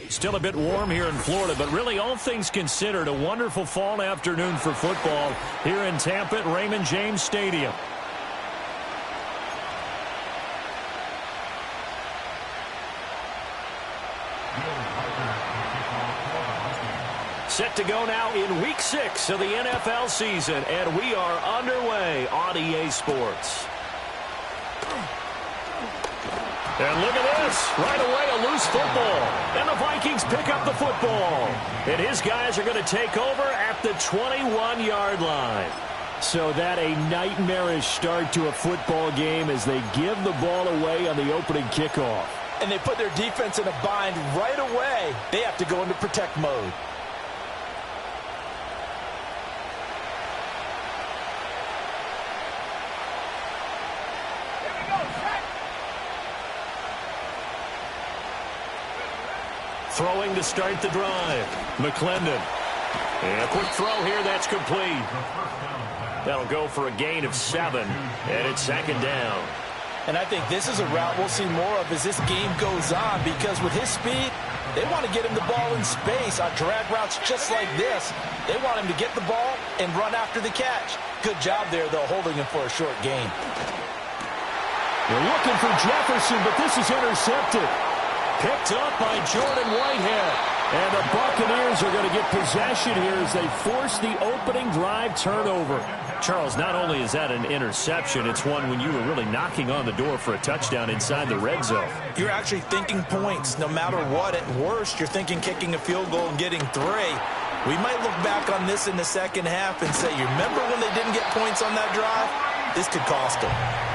Still a bit warm here in Florida, but really all things considered, a wonderful fall afternoon for football here in Tampa at Raymond James Stadium. Set to go now in Week 6 of the NFL season, and we are underway on EA Sports. And look at this. Right away, a loose football. And the Vikings pick up the football. And his guys are going to take over at the 21-yard line. So that a nightmarish start to a football game as they give the ball away on the opening kickoff. And they put their defense in a bind right away. They have to go into protect mode. Throwing to start the drive. McClendon. And a quick throw here. That's complete. That'll go for a gain of 7. And it's second down. And I think this is a route we'll see more of as this game goes on, because with his speed, they want to get him the ball in space on drag routes just like this. They want him to get the ball and run after the catch. Good job there, though, holding him for a short gain. They're looking for Jefferson, but this is intercepted. Picked up by Jordan Whitehead. And the Buccaneers are going to get possession here as they force the opening drive turnover. Charles, not only is that an interception, it's one when you were really knocking on the door for a touchdown inside the red zone. You're actually thinking points no matter what. At worst, you're thinking kicking a field goal and getting 3. We might look back on this in the second half and say, you remember when they didn't get points on that drive? This could cost them.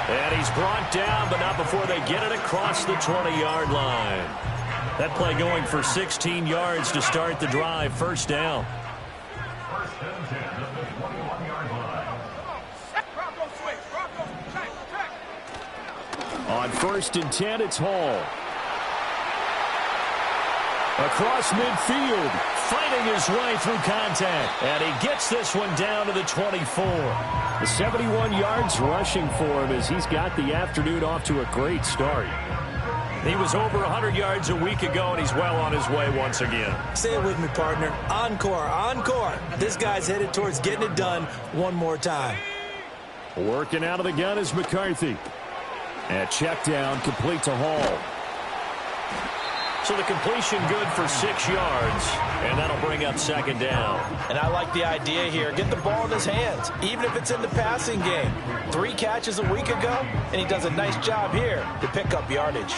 And he's brought down, but not before they get it across the 20-yard line. That play going for 16 yards to start the drive. First down. On 1st and 10, it's Hall. Across midfield, fighting his way through contact. And he gets this one down to the 24. The 71 yards rushing for him as he's got the afternoon off to a great start. He was over 100 yards a week ago, and he's well on his way once again. Say it with me, partner. Encore, encore. This guy's headed towards getting it done one more time. Working out of the gun is McCarthy. And check down, complete to Hall. So the completion good for 6 yards, and that'll bring up second down. And I like the idea here. Get the ball in his hands, even if it's in the passing game. 3 catches a week ago, and he does a nice job here to pick up yardage.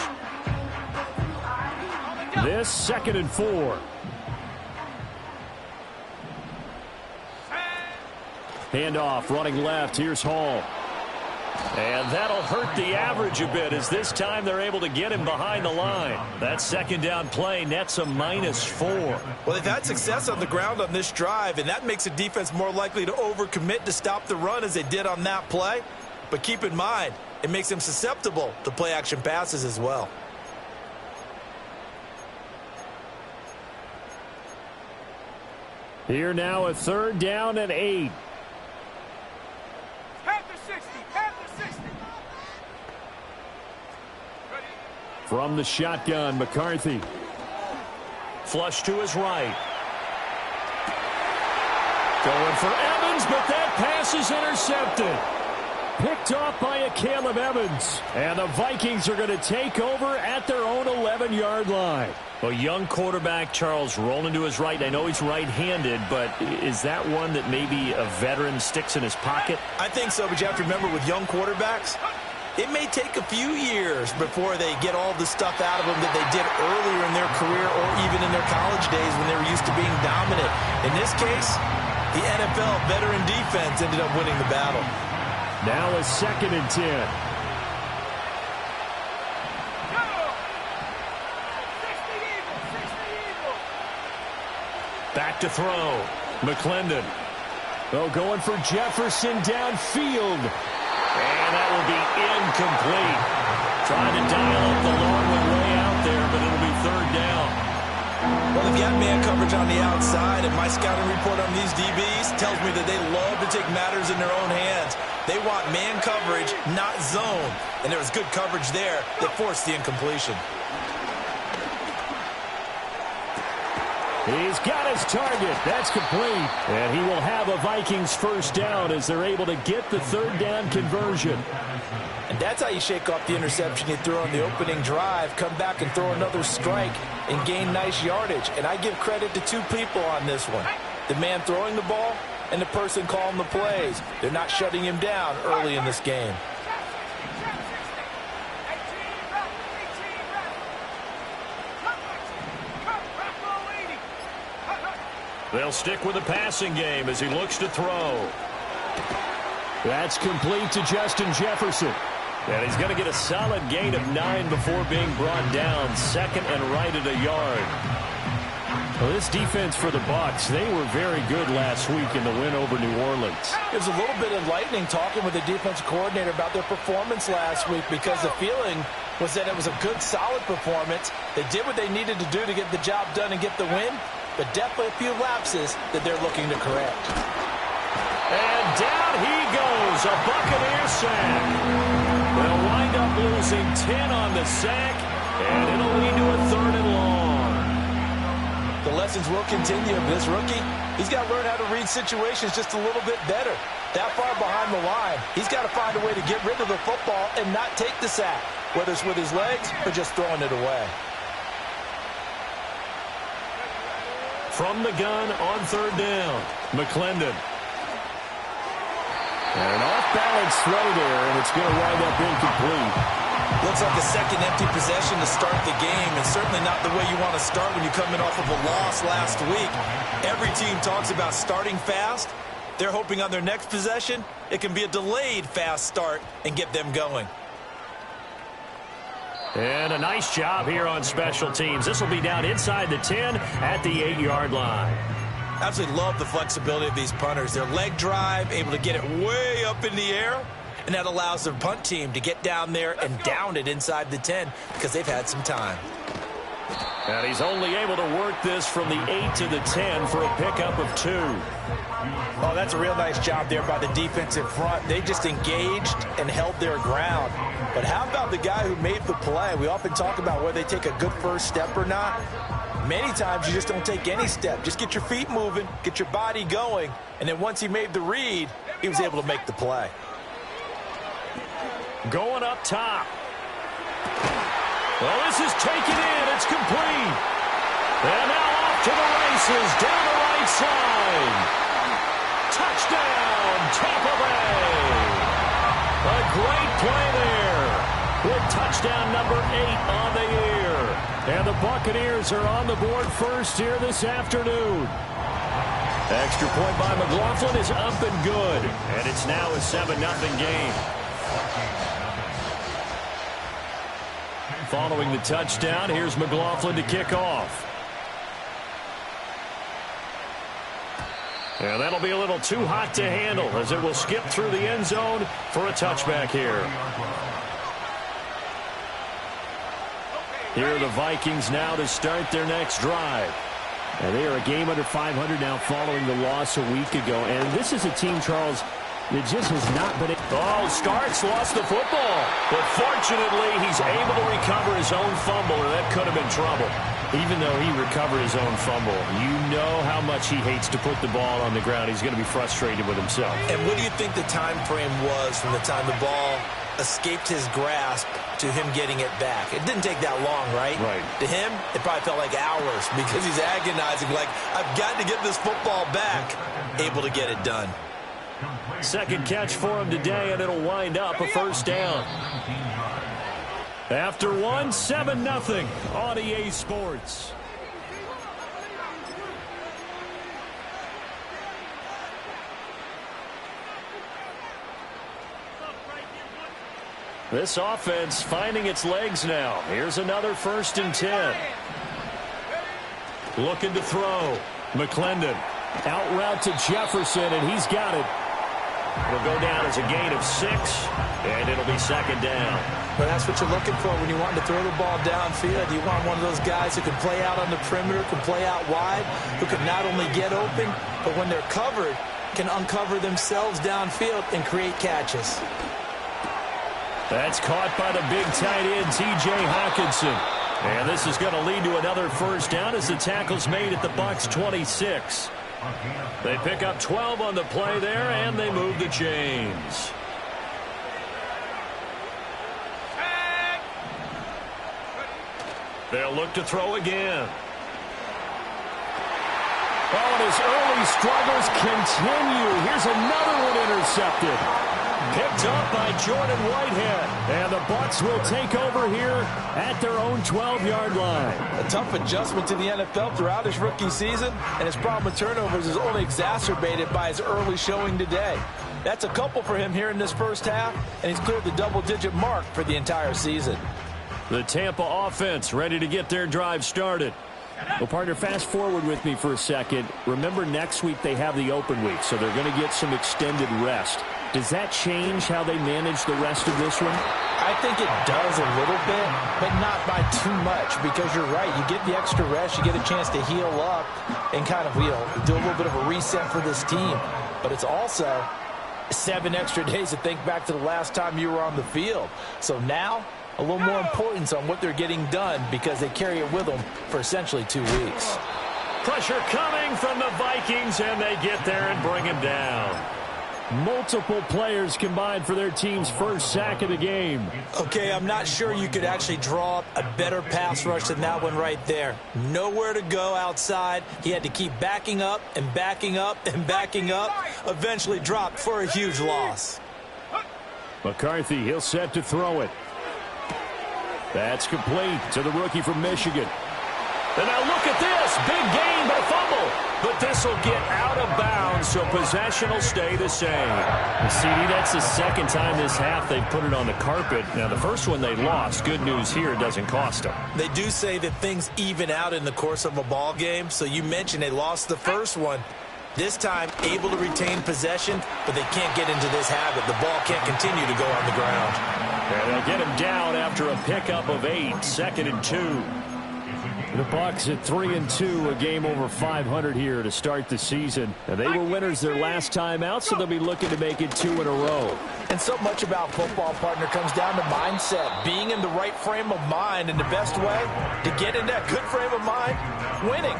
This 2nd and 4. Handoff, running left. Here's Hall. And that'll hurt the average a bit as this time they're able to get him behind the line. That second down play nets a -4. Well, they've had success on the ground on this drive, and that makes a defense more likely to overcommit to stop the run as they did on that play. But keep in mind, it makes them susceptible to play-action passes as well. Here now, a 3rd down and 8. From the shotgun, McCarthy. Flush to his right. Going for Evans, but that pass is intercepted. Picked off by a Caleb Evans. And the Vikings are going to take over at their own 11-yard line. A young quarterback, Charles, rolling to his right. I know he's right-handed, but is that one that maybe a veteran sticks in his pocket? I think so, but you have to remember with young quarterbacks, it may take a few years before they get all the stuff out of them that they did earlier in their career or even in their college days when they were used to being dominant. In this case, the NFL veteran defense ended up winning the battle. Now a 2nd and 10. Back to throw. McClendon. Oh, going for Jefferson downfield. And that will be incomplete. Trying to dial up the long way out there, but it'll be 3rd down. Well, they've got man coverage on the outside, and my scouting report on these DBs tells me that they love to take matters in their own hands. They want man coverage, not zone. And there was good coverage there that forced the incompletion. He's got his target. That's complete. And he will have a Vikings 1st down as they're able to get the 3rd down conversion. And that's how you shake off the interception you threw on the opening drive, come back and throw another strike and gain nice yardage. And I give credit to 2 people on this one. The man throwing the ball and the person calling the plays. They're not shutting him down early in this game. They'll stick with the passing game as he looks to throw. That's complete to Justin Jefferson. And he's going to get a solid gain of 9 before being brought down. 2nd and right at a yard. Well, this defense for the Bucs, they were very good last week in the win over New Orleans. It was a little bit enlightening talking with the defensive coordinator about their performance last week because the feeling was that it was a good, solid performance. They did what they needed to do to get the job done and get the win, but definitely a few lapses that they're looking to correct. And down he goes, a Buccaneer sack. They'll wind up losing 10 on the sack, and it'll lead to a 3rd and long. The lessons will continue. This rookie, he's got to learn how to read situations just a little bit better. That far behind the line, he's got to find a way to get rid of the football and not take the sack, whether it's with his legs or just throwing it away. From the gun on 3rd down, McClendon. And an off-balance throw there, and it's going to wind up incomplete. Looks like a second empty possession to start the game, and certainly not the way you want to start when you're coming off of a loss last week. Every team talks about starting fast. They're hoping on their next possession, it can be a delayed fast start and get them going. And a nice job here on special teams. This will be down inside the 10 at the 8-yard line. Absolutely love the flexibility of these punters. Their leg drive, able to get it way up in the air, and that allows their punt team to get down there and down it inside the 10 because they've had some time. And he's only able to work this from the 8 to the 10 for a pickup of 2. Oh, that's a real nice job there by the defensive front. They just engaged and held their ground. But how about the guy who made the play? We often talk about whether they take a good first step or not. Many times you just don't take any step. Just get your feet moving, get your body going, and then once he made the read, he was able to make the play. Going up top. Well, this is taken in. It's complete. And now off to the races down the right side. Touchdown, Tampa Bay. A great play there with touchdown number 8 on the year. And the Buccaneers are on the board first here this afternoon. Extra point by McLaughlin is up and good. And it's now a 7-0 game. Following the touchdown, here's McLaughlin to kick off. And that'll be a little too hot to handle as it will skip through the end zone for a touchback here. Here are the Vikings now to start their next drive. And they are a game under 500 now following the loss a week ago. And this is a team, Charles, that just has not been... Oh, Starks lost the football. But fortunately, he's able to recover his own fumble, or that could have been trouble. Even though he recovered his own fumble, you know how much he hates to put the ball on the ground. He's going to be frustrated with himself. And what do you think the time frame was from the time the ball escaped his grasp to him getting it back? It didn't take that long, right? Right. To him, it probably felt like hours because he's agonizing, like, I've got to get this football back. Able to get it done. Second catch for him today, and it'll wind up a first down. After one, 7-0 on EA Sports. This offense finding its legs now. Here's another 1st and 10. Looking to throw. McClendon. Out route to Jefferson, and he's got it. It'll go down as a gain of 6, and it'll be 2nd down. But that's what you're looking for when you want to throw the ball downfield. You want one of those guys who can play out on the perimeter, can play out wide, who can not only get open, but when they're covered, can uncover themselves downfield and create catches. That's caught by the big tight end, T.J. Hawkinson. And this is going to lead to another first down as the tackle's made at the Bucs 26. They pick up 12 on the play there, and they move the chains. They'll look to throw again. Oh, and his early struggles continue. Here's another one intercepted. Picked up by Jordan Whitehead. And the Bucs will take over here at their own 12-yard line. A tough adjustment to the NFL throughout his rookie season, and his problem with turnovers is only exacerbated by his early showing today. That's a couple for him here in this first half, and he's cleared the double-digit mark for the entire season. The Tampa offense ready to get their drive started. Well, partner, fast forward with me for a second. Remember, next week they have the open week, so they're going to get some extended rest. Does that change how they manage the rest of this one? I think it does a little bit, but not by too much, because you're right. You get the extra rest, you get a chance to heal up and kind of, do a little bit of a reset for this team. But it's also 7 extra days to think back to the last time you were on the field. So now, a little more importance on what they're getting done because they carry it with them for essentially 2 weeks. Pressure coming from the Vikings, and they get there and bring him down. Multiple players combined for their team's first sack of the game. Okay, I'm not sure you could actually draw up a better pass rush than that one right there. Nowhere to go outside. He had to keep backing up and backing up and backing up. Eventually dropped for a huge loss. McCarthy, he'll set to throw it. That's complete to the rookie from Michigan. And now look at this. Big gain, but a fumble. But this will get out of bounds, so possession will stay the same. And CD, that's the second time this half they've put it on the carpet. Now, the first one they lost. Good news here, it doesn't cost them. They do say that things even out in the course of a ball game. So you mentioned they lost the first one. This time, able to retain possession, but they can't get into this habit. The ball can't continue to go on the ground. And they'll get him down after a pickup of 8, 2nd and 2. The Bucs at 3-2, a game over 500 here to start the season. And they were winners their last time out, so they'll be looking to make it 2 in a row. And so much about football, partner, comes down to mindset. Being in the right frame of mind, and the best way to get in that good frame of mind, winning.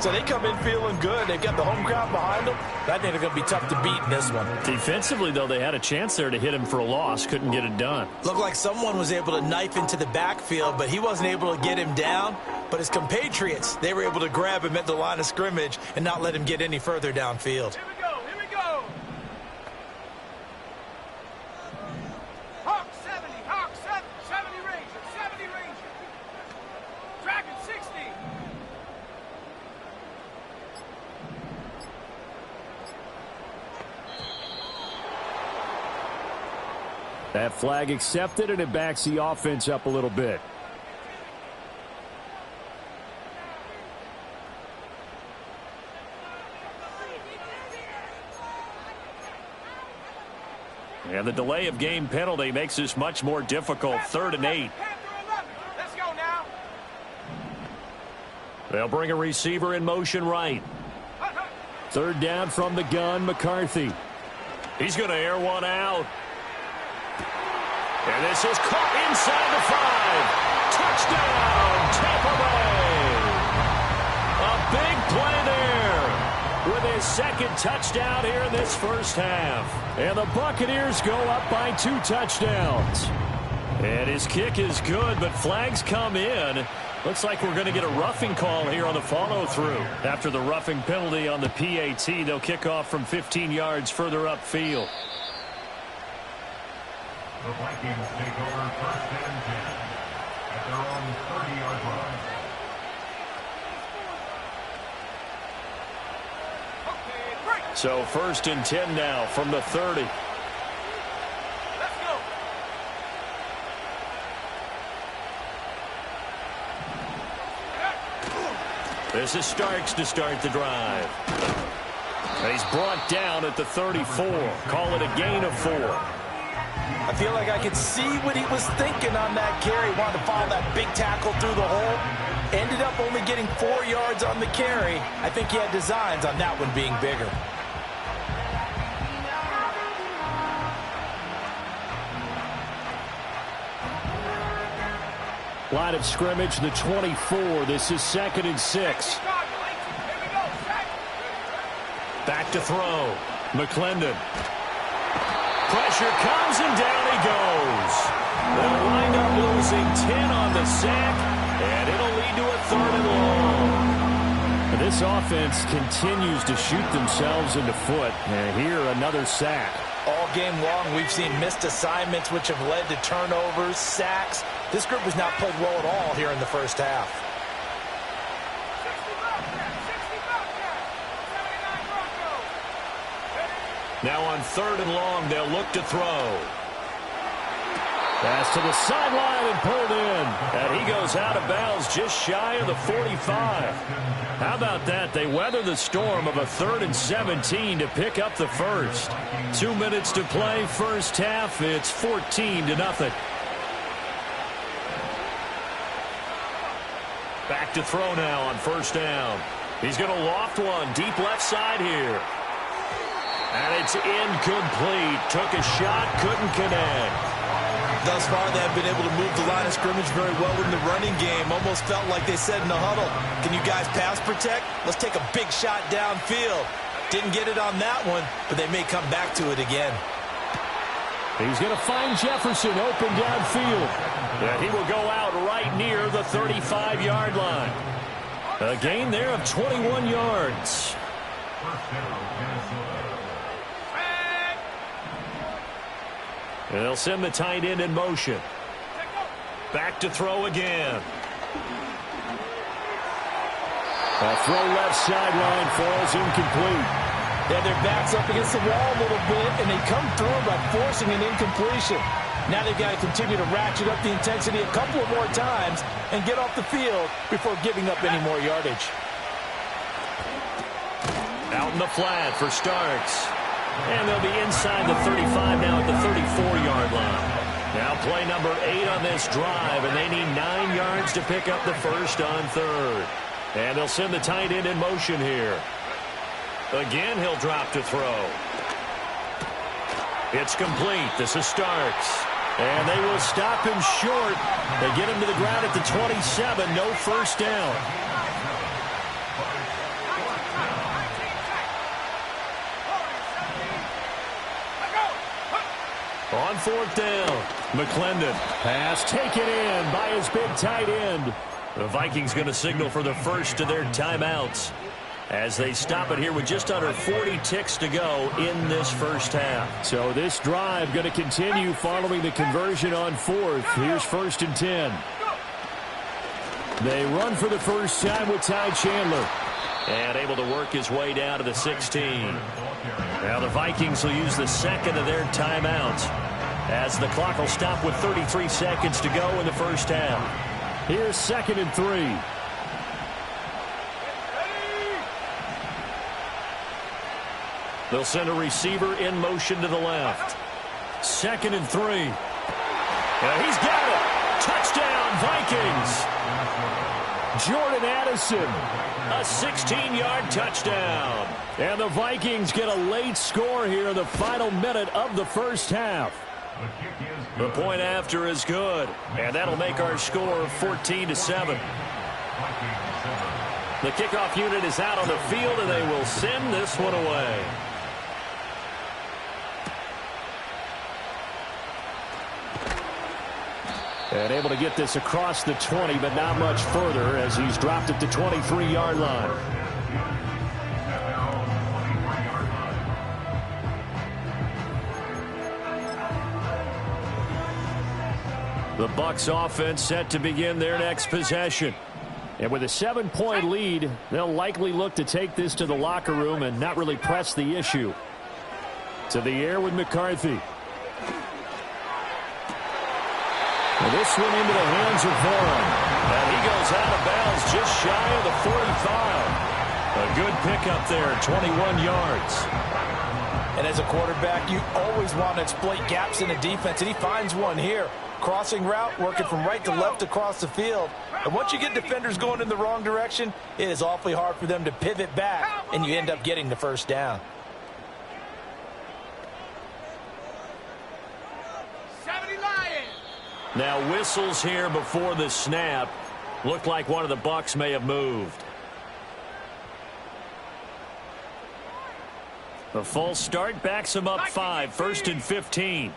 So they come in feeling good. They've got the home crowd behind them. I think they're going to be tough to beat in this one. Defensively, though, they had a chance there to hit him for a loss. Couldn't get it done. Looked like someone was able to knife into the backfield, but he wasn't able to get him down. But his compatriots, they were able to grab him at the line of scrimmage and not let him get any further downfield. Here we go, here we go. Hawk 70, Hawk 70 Ranger, 70 Ranger. Dragon 60. That flag accepted, and it backs the offense up a little bit. And the delay of game penalty makes this much more difficult. 3rd and 8. Let's go now. They'll bring a receiver in motion right. 3rd down from the gun, McCarthy. He's going to air one out. And this is caught inside the 5. Touchdown, Tampa Bay. play there with his second touchdown here in this first half. And the Buccaneers go up by 2 touchdowns. And his kick is good, but flags come in. Looks like we're going to get a roughing call here on the follow-through. After the roughing penalty on the PAT, they'll kick off from 15 yards further upfield. The Vikings take over 1st and 10 at their own 30-yard line. So 1st and 10 now from the 30. Let's go. This is Starks to start the drive. He's brought down at the 34. Call it a gain of 4. I feel like I could see what he was thinking on that carry. Wanted to follow that big tackle through the hole. Ended up only getting 4 yards on the carry. I think he had designs on that one being bigger. Line of scrimmage, the 24. This is 2nd and 6. Back to throw. McClendon. Pressure comes and down he goes. They'll wind up losing 10 on the sack, and it'll lead to a 3rd and long. And this offense continues to shoot themselves in the foot. And here another sack. All game long, we've seen missed assignments which have led to turnovers, sacks. This group has not played well at all here in the first half. Now on 3rd and long, they'll look to throw. Pass to the sideline and pulled in. And he goes out of bounds just shy of the 45. How about that? They weather the storm of a 3rd and 17 to pick up the first. 2 minutes to play, first half. It's 14-0. Back to throw now on 1st down. He's going to loft one deep left side here. And it's incomplete. Took a shot, couldn't connect. Thus far, they have been able to move the line of scrimmage very well in the running game. Almost felt like they said in the huddle, can you guys pass protect? Let's take a big shot downfield. Didn't get it on that one, but they may come back to it again. He's going to find Jefferson open downfield. And he will go out right near the 35-yard line. A gain there of 21 yards. And they'll send the tight end in motion. Back to throw again. A throw left sideline falls incomplete. They have their backs up against the wall a little bit, and they come through by forcing an incompletion. Now they've got to continue to ratchet up the intensity a couple of more times and get off the field before giving up any more yardage. Out in the flat for Starks. And they'll be inside the 35 now at the 34-yard line. Now play number 8 on this drive, and they need 9 yards to pick up the first on 3rd. And they'll send the tight end in motion here. Again, he'll drop to throw. It's complete. This is Starks. And they will stop him short. They get him to the ground at the 27. No first down. On 4th down, McClendon. Pass taken in by his big tight end. The Vikings going to signal for the first of their timeouts as they stop it here with just under 40 ticks to go in this first half. So this drive going to continue following the conversion on 4th. Here's 1st and 10. They run for the first time with Ty Chandler. And able to work his way down to the 16. Now the Vikings will use the second of their timeouts as the clock will stop with 33 seconds to go in the first half. Here's 2nd and 3. They'll send a receiver in motion to the left. 2nd and 3. And he's got it. Touchdown, Vikings. Jordan Addison, a 16-yard touchdown. And the Vikings get a late score here in the final minute of the first half. The point after is good, and that'll make our score 14-7. The kickoff unit is out on the field, and they will send this one away. And able to get this across the 20, but not much further as he's dropped it to 23-yard line. The Bucs offense set to begin their next possession. And with a 7-point lead, they'll likely look to take this to the locker room and not really press the issue. To the air with McCarthy. And this one into the hands of Vaughn. And he goes out of bounds just shy of the 45. A good pickup there, 21 yards. And as a quarterback, you always want to exploit gaps in the defense, and he finds one here. Crossing route, working from right to left across the field. And once you get defenders going in the wrong direction, it is awfully hard for them to pivot back, and you end up getting the first down. Now whistles here before the snap. Looked like one of the Bucs may have moved. The false start backs him up 5, 1st and 15.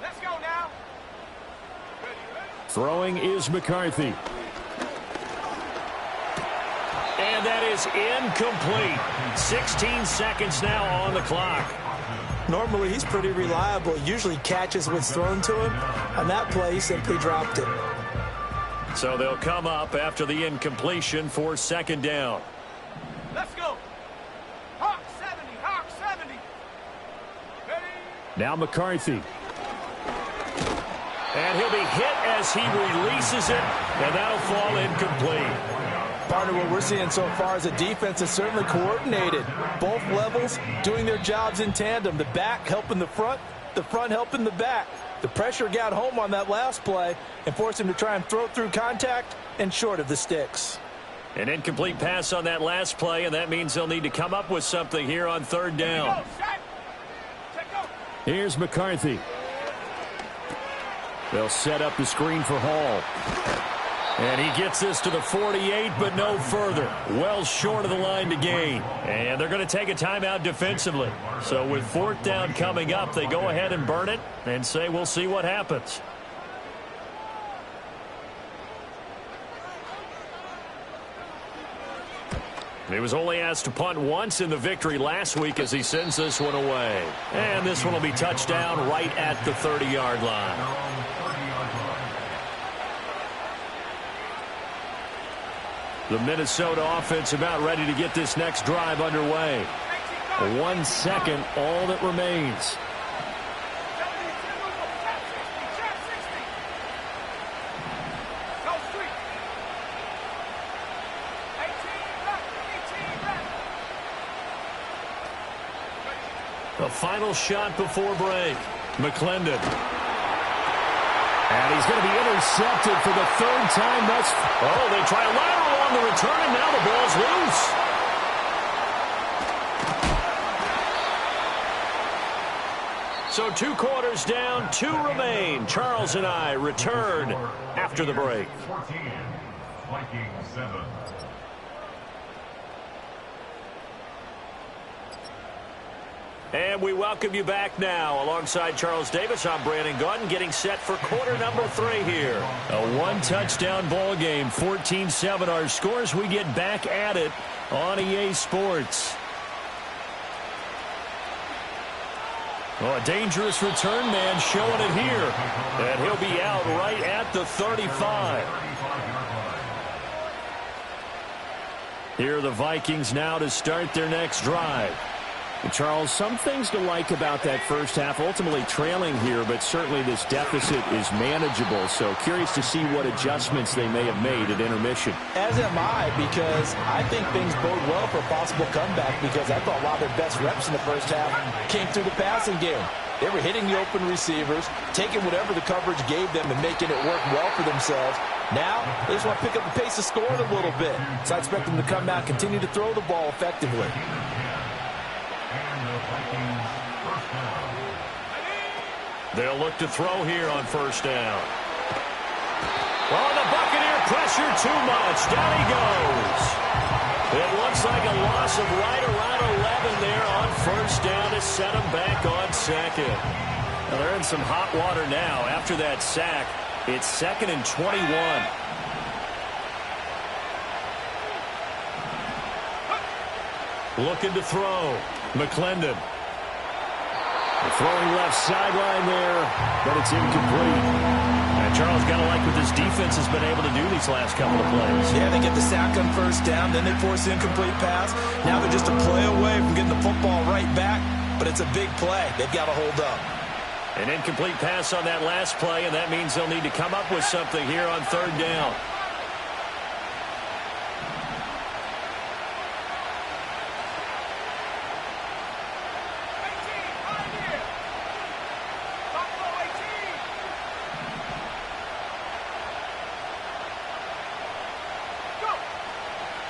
Let's go now. Throwing is McCarthy. And that is incomplete. 16 seconds now on the clock. Normally, he's pretty reliable. Usually catches what's thrown to him. On that play, he simply dropped it. So they'll come up after the incompletion for 2nd down. Let's go. Hawk 70, Hawk 70. Ready? Now McCarthy. And he'll be hit as he releases it, and that'll fall incomplete. Partner, what we're seeing so far is the defense is certainly coordinated. Both levels doing their jobs in tandem. The back helping the front helping the back. The pressure got home on that last play and forced him to try and throw through contact and short of the sticks. An incomplete pass on that last play, and that means they'll need to come up with something here on 3rd down. Here's McCarthy. They'll set up the screen for Hall. And he gets this to the 48, but no further. Well short of the line to gain. And they're going to take a timeout defensively. So with 4th down coming up, they go ahead and burn it and say we'll see what happens. He was only asked to punt once in the victory last week as he sends this one away. And this one will be touchdown right at the 30-yard line. The Minnesota offense about ready to get this next drive underway. 1 second, all that remains. The final shot before break. McClendon. And he's going to be intercepted for the 3rd time. Oh, they try a lateral on the return, and now the ball's loose. So 2 quarters down, 2 remain. Charles and I return after the break. 14, Vikings 7. And we welcome you back now. Alongside Charles Davis, I'm Brandon Gaudin, getting set for quarter number 3 here. A 1-touchdown ball game, 14-7 our scores. We get back at it on EA Sports. Oh, a dangerous return man showing it here. And he'll be out right at the 35. Here are the Vikings now to start their next drive. Charles, some things to like about that first half. Ultimately trailing here, but certainly this deficit is manageable. So curious to see what adjustments they may have made at intermission. As am I, because I think things bode well for a possible comeback, because I thought a lot of their best reps in the first half came through the passing game. They were hitting the open receivers, taking whatever the coverage gave them and making it work well for themselves. Now, they just want to pick up the pace of scoring a little bit. So I expect them to come out, continue to throw the ball effectively. They'll look to throw here on 1st down. Well, the Buccaneer pressure too much. Down he goes. It looks like a loss of right around 11 there on first down to set him back on second. Well, they're in some hot water now. After that sack, it's 2nd and 21. Looking to throw. McClendon. Throwing left sideline there, but it's incomplete. And Charles, got to like what this defense has been able to do these last couple of plays. Yeah, they get the sack on first down, then they force the incomplete pass. Now they're just a play away from getting the football right back, but it's a big play. They've got to hold up. An incomplete pass on that last play, and that means they'll need to come up with something here on third down.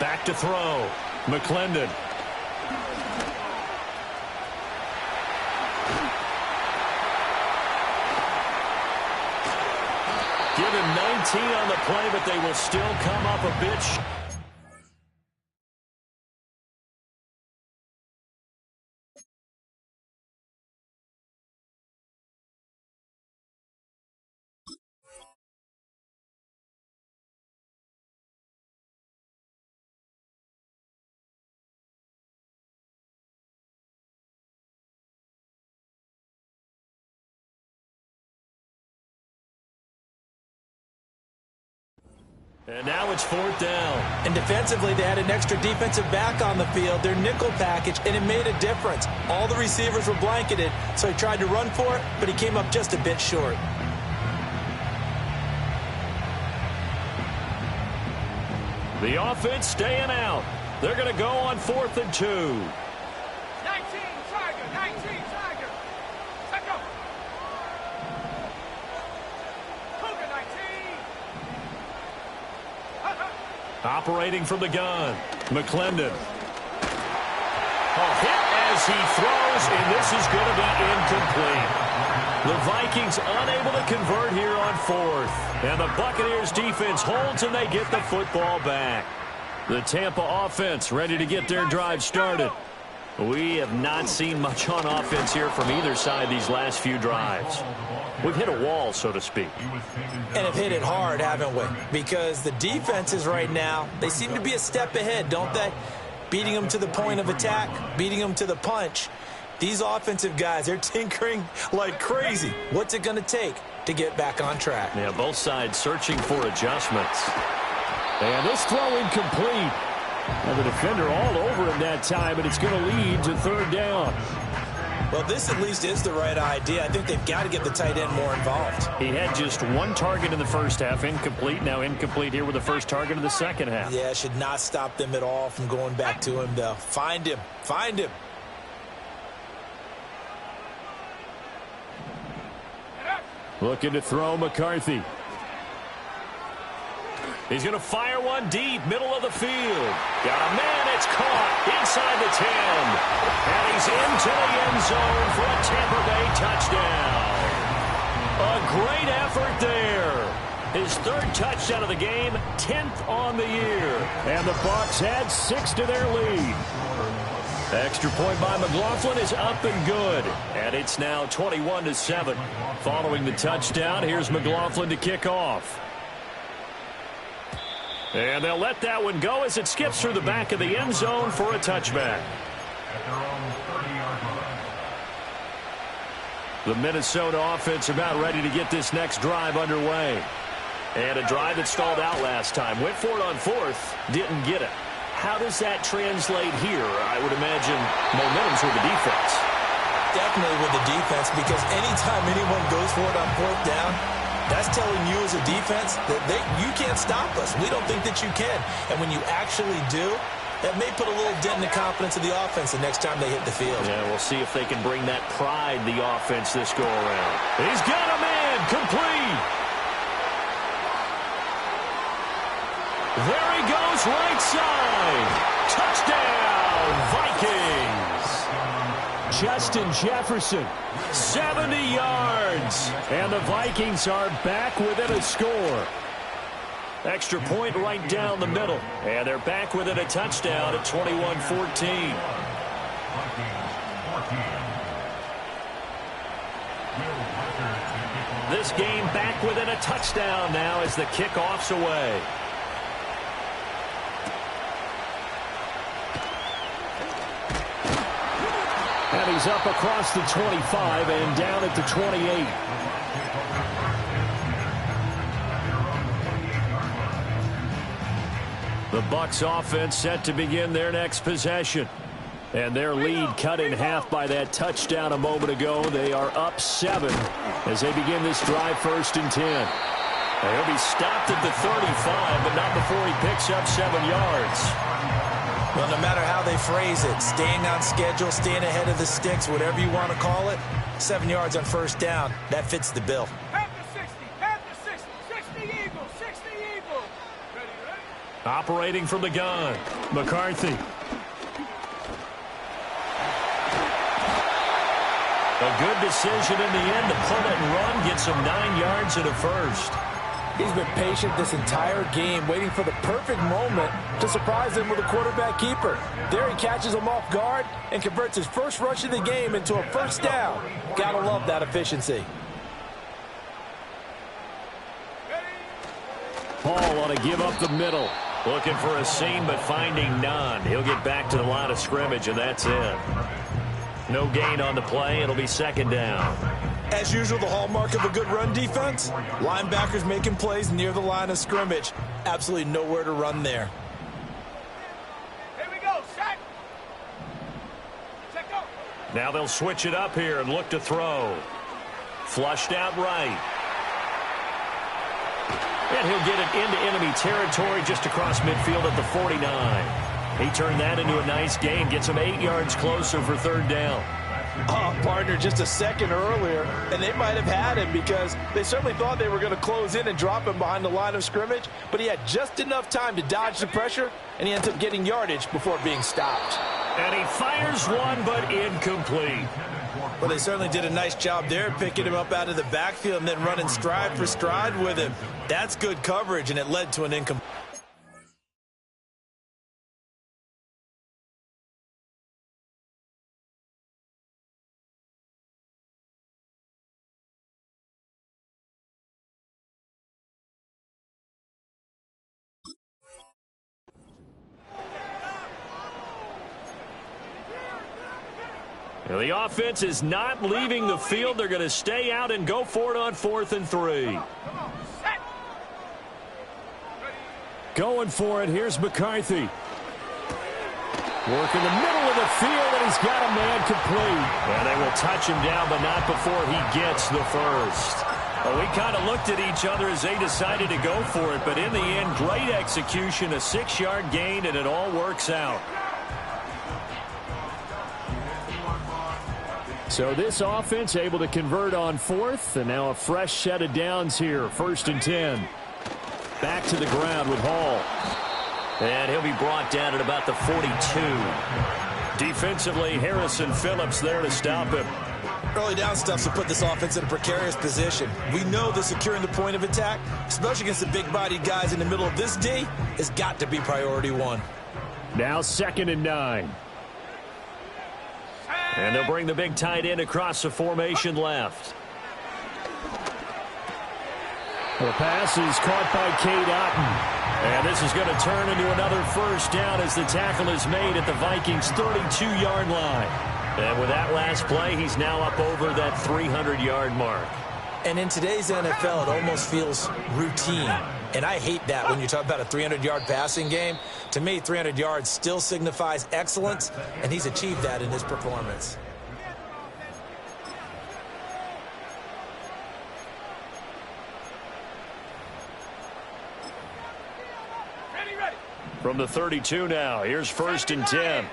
Back to throw. McClendon. Give him 19 on the play, but they will still come up a bit. And now it's fourth down. And defensively, they had an extra defensive back on the field, their nickel package, and it made a difference. All the receivers were blanketed, so he tried to run for it, but he came up just a bit short. The offense staying out. They're going to go on 4th and 2. 19, Tiger, 19, Tiger. Set go. Cougar, 19. Operating from the gun. McClendon. A hit as he throws, and this is going to be incomplete. The Vikings unable to convert here on 4th. And the Buccaneers defense holds, and they get the football back. The Tampa offense ready to get their drive started. We have not seen much on offense here from either side these last few drives. We've hit a wall, so to speak. And have hit it hard, haven't we? Because the defenses right now, they seem to be a step ahead, don't they? Beating them to the point of attack, beating them to the punch. These offensive guys, they're tinkering like crazy. What's it going to take to get back on track? Yeah, both sides searching for adjustments. And this throw incomplete. And the defender all over him that time, and it's going to lead to third down. Well, this at least is the right idea. I think they've got to get the tight end more involved. He had just one target in the first half, incomplete. Now incomplete here with the first target of the second half. Yeah, should not stop them at all from going back to him, though. Find him. Find him. Looking to throw McCarthy. He's going to fire one deep, middle of the field. Got a man, it's caught inside the 10. And he's into the end zone for a Tampa Bay touchdown. A great effort there. His third touchdown of the game, 10th on the year. And the Bucs add 6 to their lead. Extra point by McLaughlin is up and good. And it's now 21-7. Following the touchdown, here's McLaughlin to kick off. And they'll let that one go as it skips through the back of the end zone for a touchback. The Minnesota offense about ready to get this next drive underway. And a drive that stalled out last time. Went for it on 4th, didn't get it. How does that translate here? I would imagine momentum's with the defense. Definitely with the defense, because anytime anyone goes for it on 4th down, that's telling you as a defense that you can't stop us. We don't think that you can. And when you actually do, that may put a little dent in the confidence of the offense the next time they hit the field. Yeah, we'll see if they can bring that pride in the offense this go-around. He's got a man, complete. There he goes, right side. Touchdown, Vikings. Justin Jefferson, 70 yards. And the Vikings are back within a score. Extra point right down the middle. And they're back within a touchdown at 21-14. This game back within a touchdown now as the kickoff's away. And he's up across the 25 and down at the 28. The Bucs offense set to begin their next possession. And their lead cut in half by that touchdown a moment ago. They are up 7 as they begin this drive 1st and 10. And he'll be stopped at the 35, but not before he picks up 7 yards. Well, no matter how they phrase it, staying on schedule, staying ahead of the sticks, whatever you want to call it, 7 yards on 1st down, that fits the bill. Panther 60, 60 Eagles, 60 Eagles. Ready? Operating from the gun, McCarthy. A good decision in the end to pull it and run, get some 9 yards and a first. He's been patient this entire game, waiting for the perfect moment to surprise them with a quarterback keeper. There he catches him off guard and converts his first rush of the game into a 1st down. Gotta love that efficiency. Paul on a give up the middle. Looking for a seam, but finding none. He'll get back to the line of scrimmage, and that's it. No gain on the play. It'll be 2nd down. As usual, the hallmark of a good run defense, linebackers making plays near the line of scrimmage. Absolutely nowhere to run there. Here we go, set. Check out. Now they'll switch it up here and look to throw. Flushed out right. And he'll get it into enemy territory just across midfield at the 49. He turned that into a nice gain, gets him 8 yards closer for 3rd down. Partner, just a second earlier, and they might have had him because they certainly thought they were going to close in and drop him behind the line of scrimmage, but he had just enough time to dodge the pressure, and he ends up getting yardage before being stopped. And he fires one, but incomplete. Well, they certainly did a nice job there, picking him up out of the backfield and then running stride for stride with him. That's good coverage, and it led to an incomplete. Now the offense is not leaving the field. They're going to stay out and go for it on 4th and 3. Going for it. Here's McCarthy. Work in the middle of the field, and he's got a man complete. And they will touch him down, but not before he gets the first. Well, we kind of looked at each other as they decided to go for it, but in the end, great execution, a 6-yard gain, and it all works out. So this offense able to convert on 4th, and now a fresh set of downs here, 1st and 10. Back to the ground with Hall. And he'll be brought down at about the 42. Defensively, Harrison Phillips there to stop him. Early down stuff to put this offense in a precarious position. We know that securing the point of attack, especially against the big-bodied guys in the middle of this D, has got to be priority 1. Now 2nd and 9. And they'll bring the big tight end across the formation left. The pass is caught by Cade Otton. And this is going to turn into another 1st down as the tackle is made at the Vikings' 32-yard line. And with that last play, he's now up over that 300-yard mark. And in today's NFL, it almost feels routine. And I hate that when you talk about a 300-yard passing game. To me, 300 yards still signifies excellence, and he's achieved that in his performance. Ready. From the 32 now, here's 1st and 10.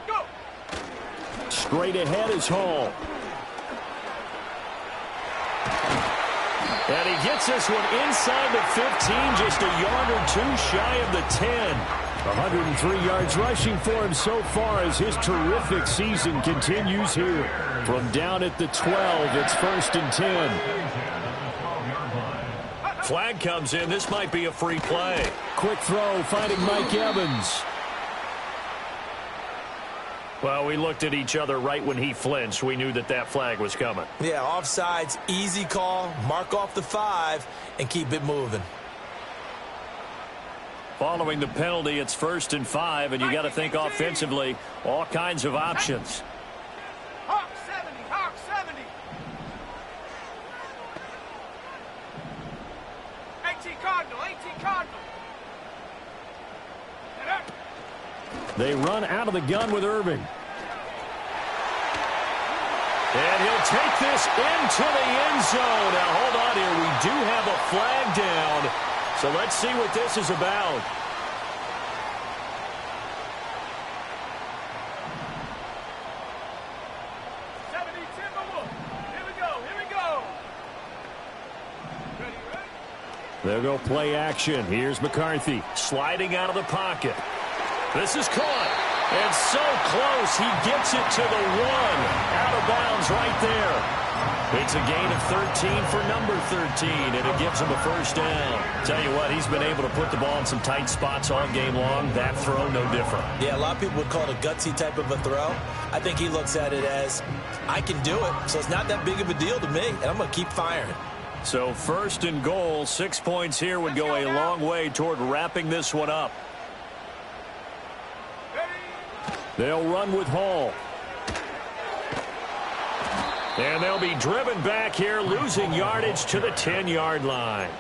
Go! Straight ahead is Hall. And he gets this one inside the 15, just a yard or two shy of the 10. 103 yards rushing for him so far as his terrific season continues here. From down at the 12, it's 1st and 10. Flag comes in. This might be a free play. Quick throw, finding Mike Evans. Well, we looked at each other right when he flinched. We knew that that flag was coming. Yeah, offsides, easy call. Mark off the 5 and keep it moving. Following the penalty, it's 1st and 5, and you got to think offensively, all kinds of options. Hawk 70, Hawk 70. 18 Cardinal, 18 Cardinal. They run out of the gun with Irving. And he'll take this into the end zone. Now, hold on here. We do have a flag down. So let's see what this is about. They'll go play action. Here's McCarthy. Sliding out of the pocket. This is caught. And so close. He gets it to the 1. Out of bounds right there. It's a gain of 13 for number 13, and it gives him a 1st down. Tell you what, he's been able to put the ball in some tight spots all game long. That throw, no different. Yeah, a lot of people would call it a gutsy type of a throw. I think he looks at it as, I can do it, so it's not that big of a deal to me, and I'm going to keep firing. So 1st and goal, 6 points here would go a long way toward wrapping this one up. They'll run with Hall. And they'll be driven back here, losing yardage to the 10-yard line.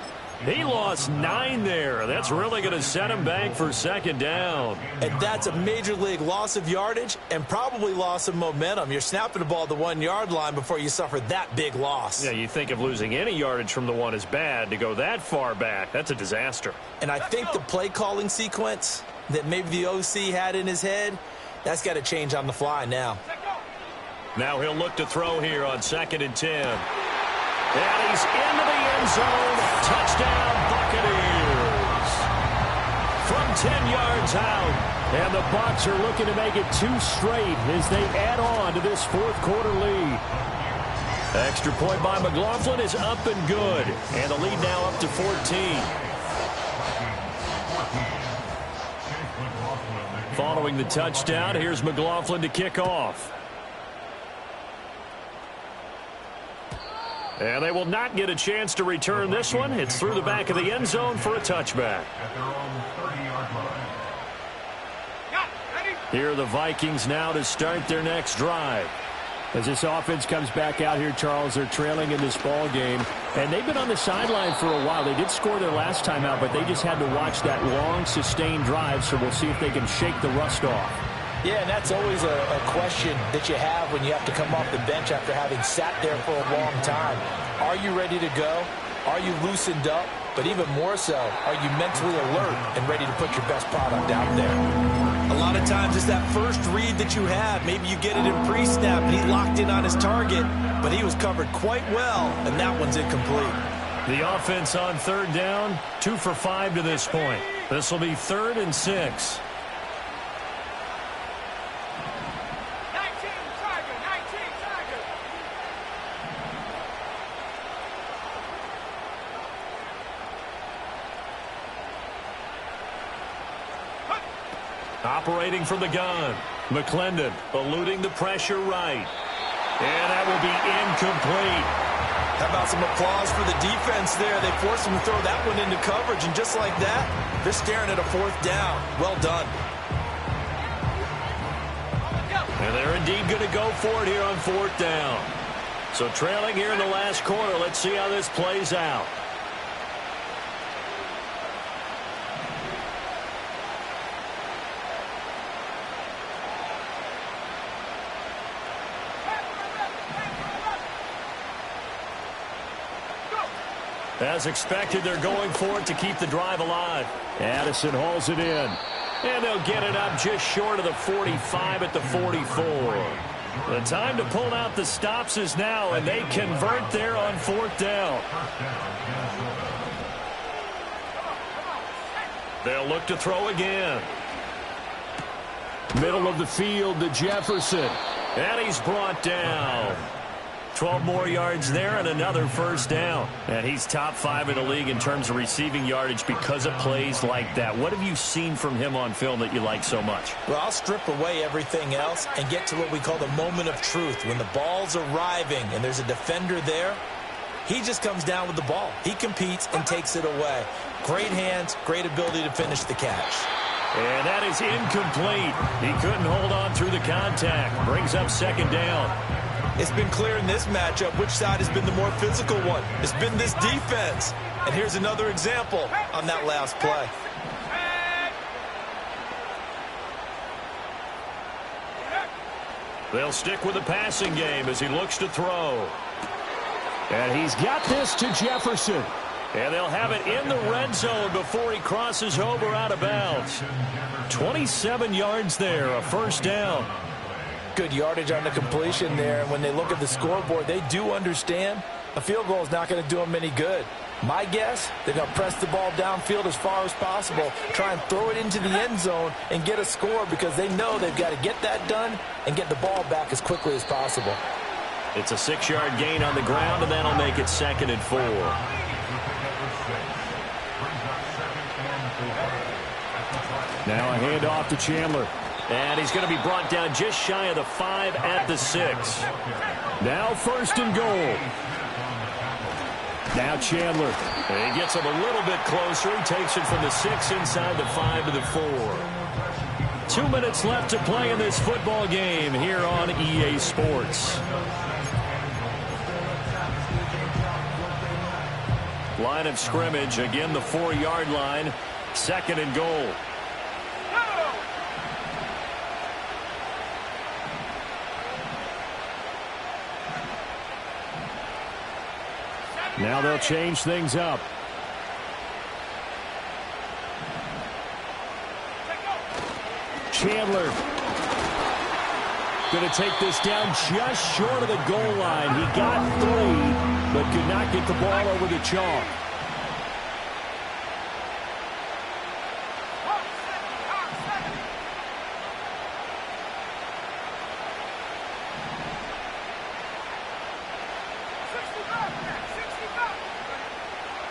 He lost 9 there. That's really going to set him back for 2nd down. And that's a major league loss of yardage and probably loss of momentum. You're snapping the ball at the 1-yard line before you suffer that big loss. Yeah, you think of losing any yardage from the 1 is bad. To go that far back, that's a disaster. And I think the play calling sequence that maybe the OC had in his head, that's got to change on the fly now. Now he'll look to throw here on 2nd and 10. And he's into the end zone. Touchdown, Buccaneers. From 10 yards out. And the Bucs are looking to make it 2 straight as they add on to this 4th quarter lead. Extra point by McLaughlin is up and good. And the lead now up to 14. Following the touchdown, here's McLaughlin to kick off. And they will not get a chance to return this one. It's through the back of the end zone for a touchback. Here are the Vikings now to start their next drive. As this offense comes back out here, Charles, they're trailing in this ball game. And they've been on the sideline for a while. They did score their last time out, but they just had to watch that long, sustained drive. So we'll see if they can shake the rust off. Yeah, and that's always a question that you have when you have to come off the bench after having sat there for a long time. Are you ready to go? Are you loosened up? But even more so, are you mentally alert and ready to put your best product out there? A lot of times it's that first read that you have. Maybe you get it in pre-snap and he locked in on his target, but he was covered quite well, and that one's incomplete. The offense on 3rd down, 2 for 5 to this point. This will be 3rd and 6. Operating from the gun. McClendon eluding the pressure right. And that will be incomplete. How about some applause for the defense there? They forced him to throw that one into coverage, and just like that, they're staring at a 4th down. Well done. And they're indeed going to go for it here on 4th down. So trailing here in the last quarter, let's see how this plays out. As expected, they're going for it to keep the drive alive. Addison hauls it in. And they'll get it up just short of the 45 at the 44. The time to pull out the stops is now, and they convert there on 4th down. They'll look to throw again. Middle of the field to Jefferson. And he's brought down. 12 more yards there and another first down. And he's top 5 in the league in terms of receiving yardage because of plays like that. What have you seen from him on film that you like so much? Well, I'll strip away everything else and get to what we call the moment of truth. When the ball's arriving and there's a defender there, he just comes down with the ball. He competes and takes it away. Great hands, great ability to finish the catch. And that is incomplete. He couldn't hold on through the contact. Brings up second down. It's been clear in this matchup which side has been the more physical one. It's been this defense. And here's another example on that last play. They'll stick with the passing game as he looks to throw. And he's got this to Jefferson. And they'll have it in the red zone before he crosses over out of bounds. 27 yards there, a first down. Good yardage on the completion there. And when they look at the scoreboard, they do understand a field goal is not going to do them any good. My guess, they're going to press the ball downfield as far as possible, try and throw it into the end zone and get a score because they know they've got to get that done and get the ball back as quickly as possible. It's a 6-yard gain on the ground, and that'll make it 2nd and 4. Now a handoff to Chandler. And he's going to be brought down just shy of the 5 at the 6. Now 1st and goal. Now Chandler. And he gets him a little bit closer. He takes it from the 6 inside the 5 to the 4. 2 minutes left to play in this football game here on EA Sports. Line of scrimmage, again the 4-yard line. 2nd and goal. Now they'll change things up. Chandler going to take this down just short of the goal line. He got 3, but could not get the ball over the chalk.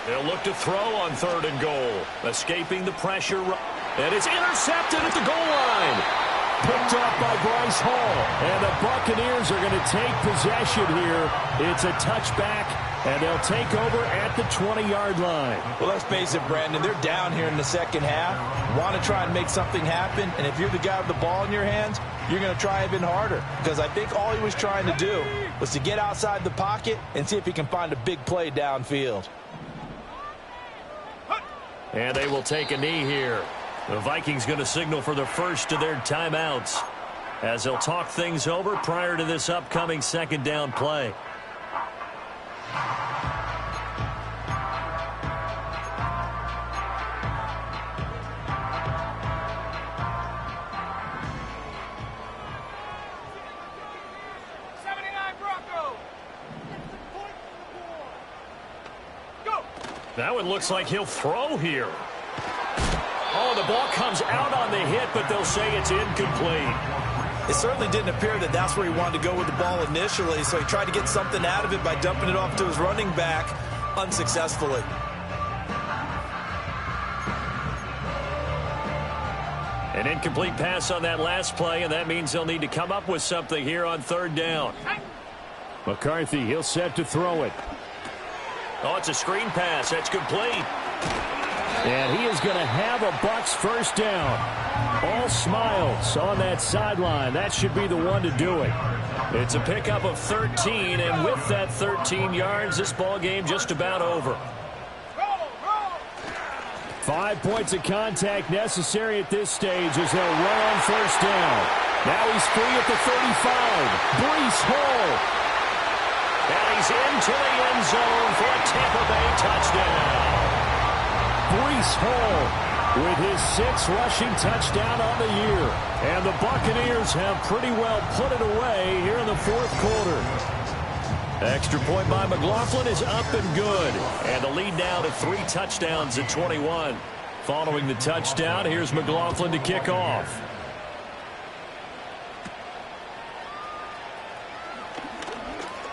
They'll look to throw on 3rd and goal. Escaping the pressure. And it's intercepted at the goal line. Picked up by Bryce Hall. And the Buccaneers are going to take possession here. It's a touchback, and they'll take over at the 20-yard line. Well, let's face it, Brandon. They're down here in the second half. Want to try and make something happen. And if you're the guy with the ball in your hands, you're going to try even harder. Because I think all he was trying to do was to get outside the pocket and see if he can find a big play downfield. And they will take a knee here. The Vikings going to signal for the first of their timeouts as they'll talk things over prior to this upcoming 2nd down play. That one looks like he'll throw here. Oh, the ball comes out on the hit, but they'll say it's incomplete. It certainly didn't appear that that's where he wanted to go with the ball initially, so he tried to get something out of it by dumping it off to his running back unsuccessfully. An incomplete pass on that last play, and that means they'll need to come up with something here on 3rd down. McCarthy, he'll set to throw it. Oh, it's a screen pass. That's complete. And he is going to have a Bucs first down. All smiles on that sideline. That should be the one to do it. It's a pickup of 13, and with that 13 yards, this ball game just about over. 5 points of contact necessary at this stage as they'll run on first down. Now he's free at the 35. Bryce Hall. And he's into the end zone for a Tampa Bay touchdown. Bryce Hall with his 6th rushing touchdown on the year. And the Buccaneers have pretty well put it away here in the 4th quarter. Extra point by McLaughlin is up and good. And the lead now to 3 touchdowns at 21. Following the touchdown, here's McLaughlin to kick off.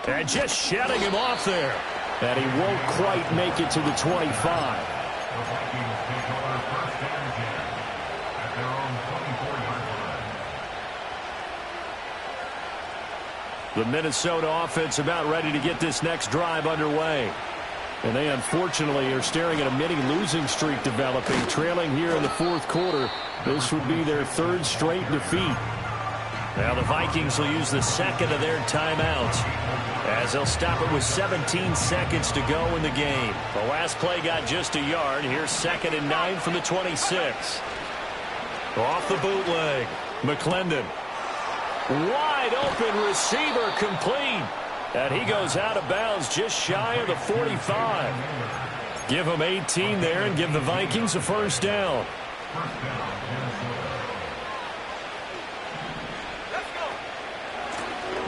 And just shutting him off there. And he won't quite make it to the 25. The Vikings take over first and 10 at their own 24-yard line. The Minnesota offense about ready to get this next drive underway. And they unfortunately are staring at a mini losing streak developing, trailing here in the fourth quarter. This would be their third straight defeat. Now the Vikings will use the second of their timeouts, as they'll stop it with 17 seconds to go in the game. The last play got just a yard. Here's 2nd and 9 from the 26. Off the bootleg, McClendon. Wide open receiver, complete. And he goes out of bounds just shy of the 45. Give him 18 there and give the Vikings a first down.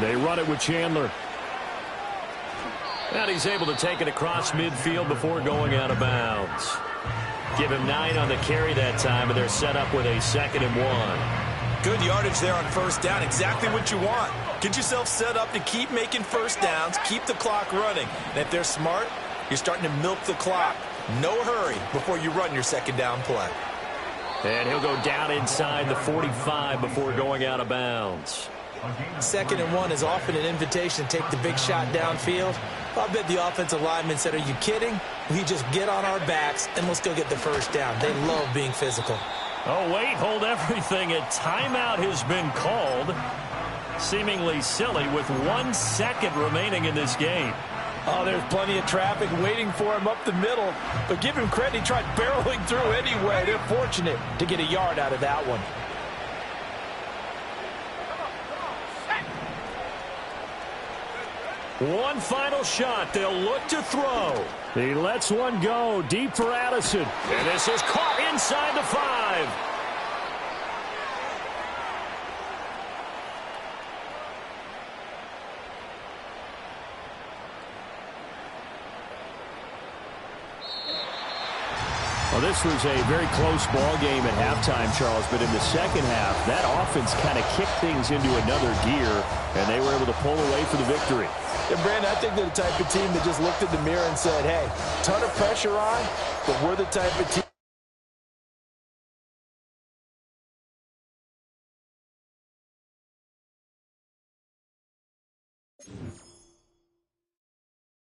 They run it with Chandler. And he's able to take it across midfield before going out of bounds. Give him 9 on the carry that time, and they're set up with a 2nd and 1. Good yardage there on first down. Exactly what you want. Get yourself set up to keep making first downs, keep the clock running. And if they're smart, you're starting to milk the clock. No hurry before you run your 2nd down play. And he'll go down inside the 45 before going out of bounds. 2nd and 1 is often an invitation to take the big shot downfield. I bet the offensive lineman said, are you kidding? We just get on our backs and let's go get the first down. They love being physical. Oh, wait, hold everything. A timeout has been called. Seemingly silly with 1 second remaining in this game. Oh, there's plenty of traffic waiting for him up the middle. But give him credit, he tried barreling through anyway. They're fortunate to get a yard out of that one. One final shot. They'll look to throw. He lets one go deep for Addison. And this is caught inside the 5. Well, this was a very close ball game at halftime, Charles, but in the second half, that offense kind of kicked things into another gear, and they were able to pull away for the victory. Yeah, Brandon, I think they're the type of team that just looked at the mirror and said, hey, ton of pressure on, but we're the type of team